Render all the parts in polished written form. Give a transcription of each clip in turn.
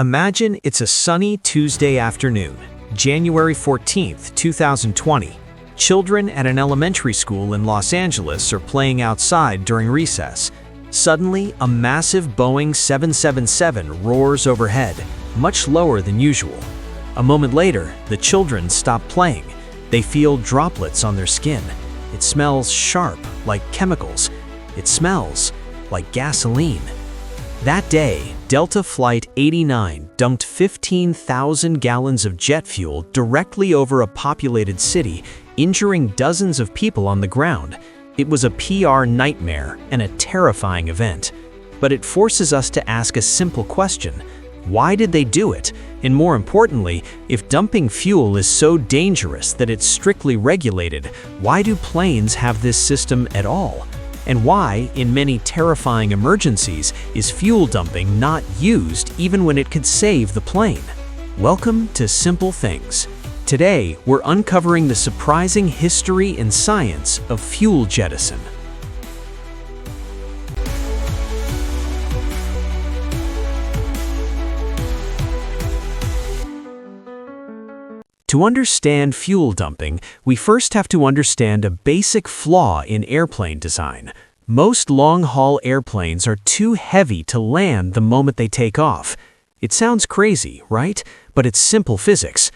Imagine it's a sunny Tuesday afternoon, January 14th, 2020. Children at an elementary school in Los Angeles are playing outside during recess. Suddenly, a massive Boeing 777 roars overhead, much lower than usual. A moment later, the children stop playing. They feel droplets on their skin. It smells sharp, like chemicals. It smells like gasoline. That day, Delta Flight 89 dumped 15,000 gallons of jet fuel directly over a populated city, injuring dozens of people on the ground. It was a PR nightmare and a terrifying event. But it forces us to ask a simple question. Why did they do it? And more importantly, if dumping fuel is so dangerous that it's strictly regulated, why do planes have this system at all? And why, in many terrifying emergencies, is fuel dumping not used even when it could save the plane? Welcome to Simple Things. Today, we're uncovering the surprising history and science of fuel jettison. To understand fuel dumping, we first have to understand a basic flaw in airplane design. Most long-haul airplanes are too heavy to land the moment they take off. It sounds crazy, right? But it's simple physics.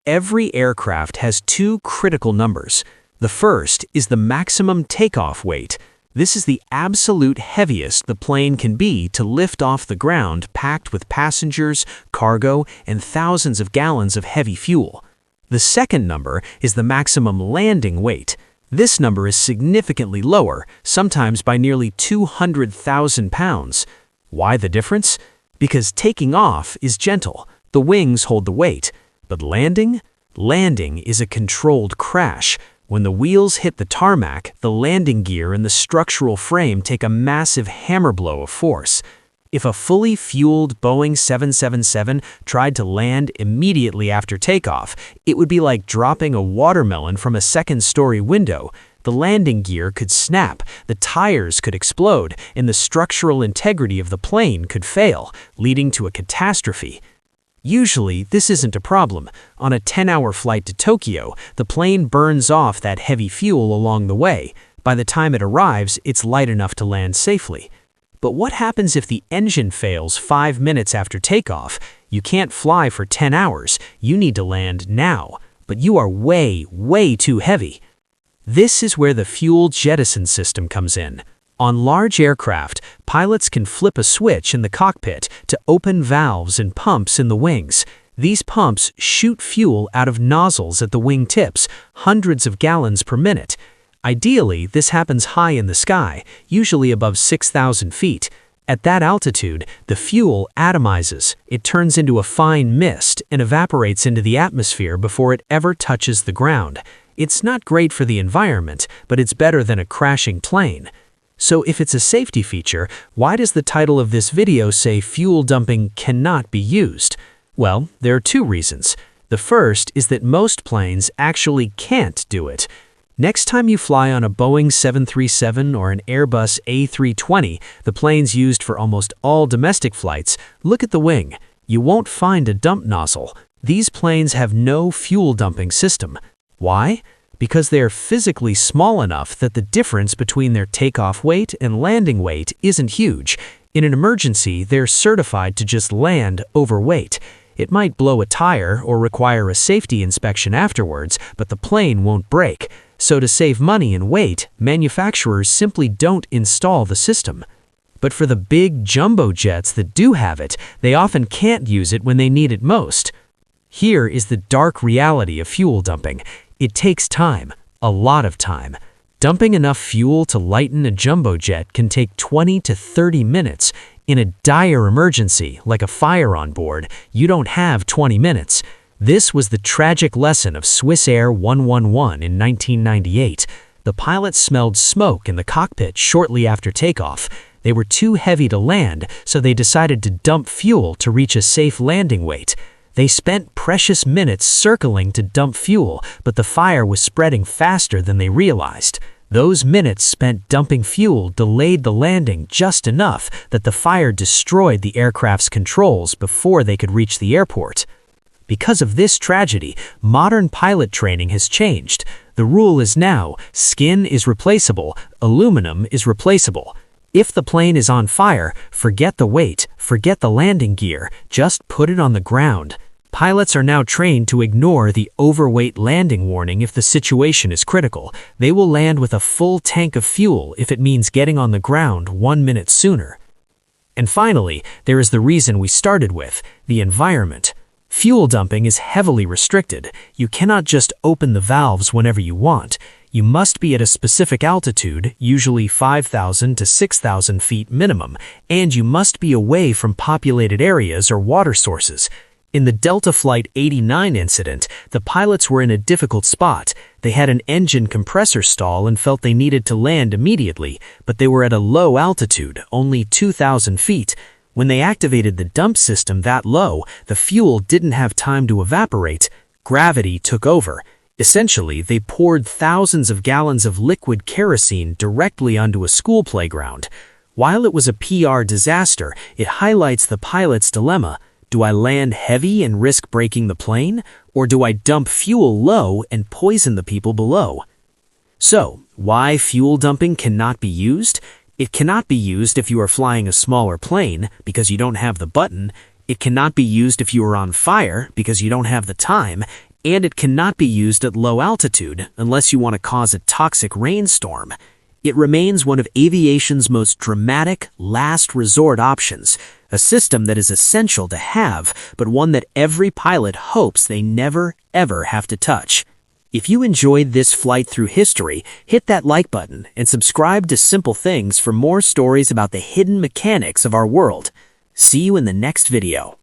Every aircraft has two critical numbers. The first is the maximum takeoff weight. This is the absolute heaviest the plane can be to lift off the ground packed with passengers, cargo, and thousands of gallons of heavy fuel. The second number is the maximum landing weight. This number is significantly lower, sometimes by nearly 200,000 pounds. Why the difference? Because taking off is gentle. The wings hold the weight. But landing? Landing is a controlled crash. When the wheels hit the tarmac, the landing gear and the structural frame take a massive hammer blow of force. If a fully fueled Boeing 777 tried to land immediately after takeoff, it would be like dropping a watermelon from a second-story window. The landing gear could snap, the tires could explode, and the structural integrity of the plane could fail, leading to a catastrophe. Usually, this isn't a problem. On a 10-hour flight to Tokyo, the plane burns off that heavy fuel along the way. By the time it arrives, it's light enough to land safely. But what happens if the engine fails 5 minutes after takeoff? You can't fly for 10 hours. You need to land now. But you are way, way too heavy. This is where the fuel jettison system comes in. On large aircraft, pilots can flip a switch in the cockpit to open valves and pumps in the wings. These pumps shoot fuel out of nozzles at the wing tips, hundreds of gallons per minute. Ideally, this happens high in the sky, usually above 6,000 feet. At that altitude, the fuel atomizes. It turns into a fine mist and evaporates into the atmosphere before it ever touches the ground. It's not great for the environment, but it's better than a crashing plane. So if it's a safety feature, why does the title of this video say fuel dumping cannot be used? Well, there are two reasons. The first is that most planes actually can't do it. Next time you fly on a Boeing 737 or an Airbus A320, the planes used for almost all domestic flights, look at the wing. You won't find a dump nozzle. These planes have no fuel dumping system. Why? Because they are physically small enough that the difference between their takeoff weight and landing weight isn't huge. In an emergency, they're certified to just land overweight. It might blow a tire or require a safety inspection afterwards, but the plane won't break. So to save money and weight, manufacturers simply don't install the system. But for the big jumbo jets that do have it, they often can't use it when they need it most. Here is the dark reality of fuel dumping. It takes time, a lot of time. Dumping enough fuel to lighten a jumbo jet can take 20 to 30 minutes. In a dire emergency, like a fire on board, you don't have 20 minutes. This was the tragic lesson of Swiss Air 111 in 1998. The pilots smelled smoke in the cockpit shortly after takeoff. They were too heavy to land, so they decided to dump fuel to reach a safe landing weight. They spent precious minutes circling to dump fuel, but the fire was spreading faster than they realized. Those minutes spent dumping fuel delayed the landing just enough that the fire destroyed the aircraft's controls before they could reach the airport. Because of this tragedy, modern pilot training has changed. The rule is now, skin is replaceable, aluminum is replaceable. If the plane is on fire, forget the weight, forget the landing gear, just put it on the ground. Pilots are now trained to ignore the overweight landing warning if the situation is critical. They will land with a full tank of fuel if it means getting on the ground 1 minute sooner. And finally, there is the reason we started with, the environment. Fuel dumping is heavily restricted. You cannot just open the valves whenever you want. You must be at a specific altitude, usually 5,000 to 6,000 feet minimum, and you must be away from populated areas or water sources. In the Delta Flight 89 incident, the pilots were in a difficult spot. They had an engine compressor stall and felt they needed to land immediately, but they were at a low altitude, only 2,000 feet. When they activated the dump system that low, the fuel didn't have time to evaporate. Gravity took over. Essentially, they poured thousands of gallons of liquid kerosene directly onto a school playground. While it was a PR disaster, it highlights the pilot's dilemma. Do I land heavy and risk breaking the plane, or do I dump fuel low and poison the people below? So, why fuel dumping cannot be used? It cannot be used if you are flying a smaller plane because you don't have the button. It cannot be used if you are on fire because you don't have the time. And it cannot be used at low altitude unless you want to cause a toxic rainstorm. It remains one of aviation's most dramatic, last resort options, a system that is essential to have, but one that every pilot hopes they never, ever have to touch. If you enjoyed this flight through history, hit that like button and subscribe to Simple Things for more stories about the hidden mechanics of our world. See you in the next video.